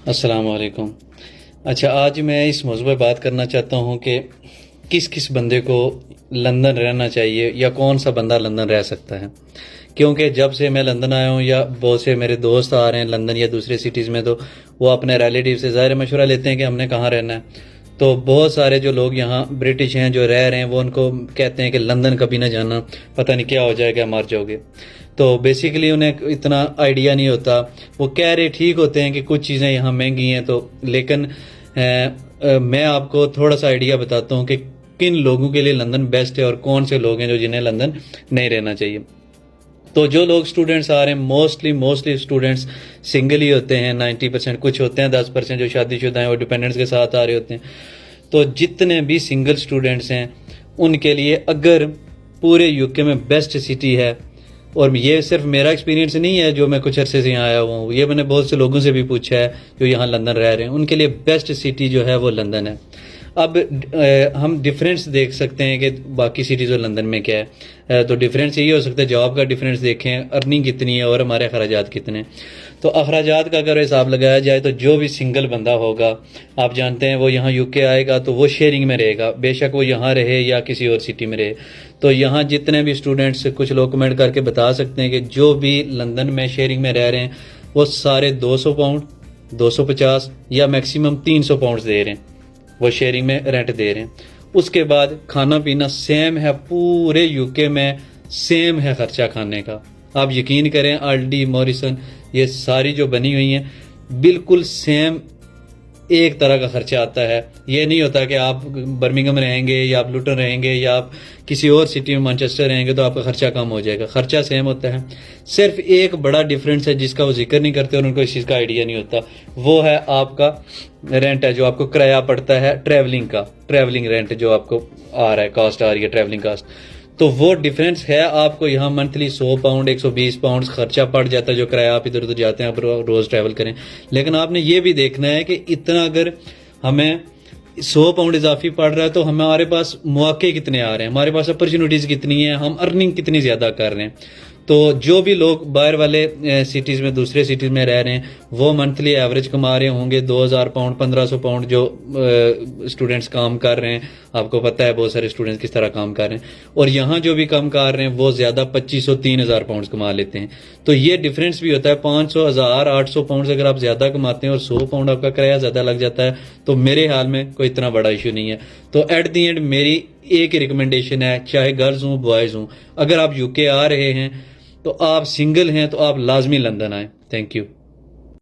السلام علیکم. اچھا، آج میں اس موضوع پہ بات کرنا چاہتا ہوں کہ کس کس بندے کو لندن رہنا چاہیے یا کون سا بندہ لندن رہ سکتا ہے. کیونکہ جب سے میں لندن آیا ہوں یا بہت سے میرے دوست آ رہے ہیں لندن یا دوسرے سٹیز میں، تو وہ اپنے ریلیٹیو سے ظاہر مشورہ لیتے ہیں کہ ہم نے کہاں رہنا ہے. تو بہت سارے جو لوگ یہاں برٹش ہیں جو رہ رہے ہیں، وہ ان کو کہتے ہیں کہ لندن کبھی نہ جانا، پتہ نہیں کیا ہو جائے گا، مر جاؤ گے. تو بیسیکلی انہیں اتنا آئیڈیا نہیں ہوتا. وہ کہہ رہے ٹھیک ہوتے ہیں کہ کچھ چیزیں یہاں مہنگی ہیں، تو لیکن میں آپ کو تھوڑا سا آئیڈیا بتاتا ہوں کہ کن لوگوں کے لیے لندن بیسٹ ہے اور کون سے لوگ ہیں جو جنہیں لندن نہیں رہنا چاہیے. تو جو لوگ اسٹوڈنٹس آ رہے ہیں، موسٹلی اسٹوڈنٹس سنگل ہی ہوتے ہیں. 90% کچھ ہوتے ہیں 10% جو شادی شدہ ہیں، وہ ڈپینڈنٹس کے ساتھ آ رہے ہوتے ہیں. تو جتنے بھی سنگل اسٹوڈنٹس ہیں ان کے لیے اگر پورے یو کے میں بیسٹ سٹی ہے، اور یہ صرف میرا ایکسپیرینس نہیں ہے جو میں کچھ عرصے سے یہاں آیا ہوا ہوں، یہ میں نے بہت سے لوگوں سے بھی پوچھا ہے جو یہاں لندن رہ رہے ہیں، ان کے لیے بیسٹ سٹی جو ہے وہ لندن ہے. اب ہم ڈفرینس دیکھ سکتے ہیں کہ باقی سٹیز اور لندن میں کیا ہے. تو ڈفرینس یہی ہو سکتا ہے، جاب کا ڈفرینس دیکھیں، ارننگ کتنی ہے اور ہمارے اخراجات کتنے ہیں. تو اخراجات کا اگر حساب لگایا جائے تو جو بھی سنگل بندہ ہوگا، آپ جانتے ہیں وہ یہاں یو کے آئے گا تو وہ شیئرنگ میں رہے گا، بے شک وہ یہاں رہے یا کسی اور سٹی میں رہے. تو یہاں جتنے بھی اسٹوڈنٹس، کچھ لوگ کمنٹ کر کے بتا سکتے ہیں کہ جو بھی لندن میں شیئرنگ میں رہ رہے ہیں وہ سارے 200 پاؤنڈ 250 یا میکسیمم 300 پاؤنڈ دے رہے ہیں، وہ شیئرنگ میں رینٹ دے رہے ہیں. اس کے بعد کھانا پینا سیم ہے، پورے یو کے میں سیم ہے خرچہ کھانے کا. آپ یقین کریں، آلڈی، موریسن، یہ ساری جو بنی ہوئی ہیں بالکل سیم ایک طرح کا خرچہ آتا ہے. یہ نہیں ہوتا کہ آپ برمنگھم رہیں گے یا آپ لوٹن رہیں گے یا آپ کسی اور سٹی میں مانچسٹر رہیں گے تو آپ کا خرچہ کم ہو جائے گا. خرچہ سیم ہوتا ہے، صرف ایک بڑا ڈفرینس ہے جس کا وہ ذکر نہیں کرتے اور ان کو اس چیز کا آئیڈیا نہیں ہوتا. وہ ہے آپ کا رینٹ ہے جو آپ کو کرایہ پڑتا ہے ٹریولنگ کا، ٹریولنگ رینٹ جو آپ کو آ رہا ہے، کاسٹ آ رہی ہے ٹریولنگ کاسٹ. تو وہ ڈفرینس ہے. آپ کو یہاں منتھلی 100 پاؤنڈ 120 پاؤنڈ خرچہ پڑ جاتا ہے جو کرایہ آپ ادھر ادھر جاتے ہیں، آپ روز ٹریول کریں. لیکن آپ نے یہ بھی دیکھنا ہے کہ اتنا اگر ہمیں 100 پاؤنڈ اضافی پڑ رہا ہے تو ہمارے پاس مواقع کتنے آ رہے ہیں، ہمارے پاس اپرچونیٹیز کتنی ہیں، ہم ارننگ کتنی زیادہ کر رہے ہیں. تو جو بھی لوگ باہر والے سٹیز میں، دوسرے سٹیز میں رہ رہے ہیں، وہ منتھلی ایوریج کما رہے ہوں گے 2000 پاؤنڈ 1500 پاؤنڈ جو اسٹوڈنٹس کام کر رہے ہیں. آپ کو پتہ ہے بہت سارے اسٹوڈنٹس کس طرح کام کر رہے ہیں. اور یہاں جو بھی کام کر رہے ہیں وہ زیادہ 2500 3000 پاؤنڈ کما لیتے ہیں. تو یہ ڈفرینس بھی ہوتا ہے. 500 1000 800 پاؤنڈ اگر آپ زیادہ کماتے ہیں اور 100 پاؤنڈ آپ کا کرایہ زیادہ لگ جاتا ہے تو میرے حال میں کوئی اتنا بڑا ایشو نہیں ہے. تو ایٹ دی اینڈ میری ایک ہی ریکمنڈیشن ہے، چاہے گرلز ہوں بوائز ہوں، اگر آپ یو کے آ رہے ہیں تو آپ سنگل ہیں تو آپ لازمی لندن آئیں. Thank you.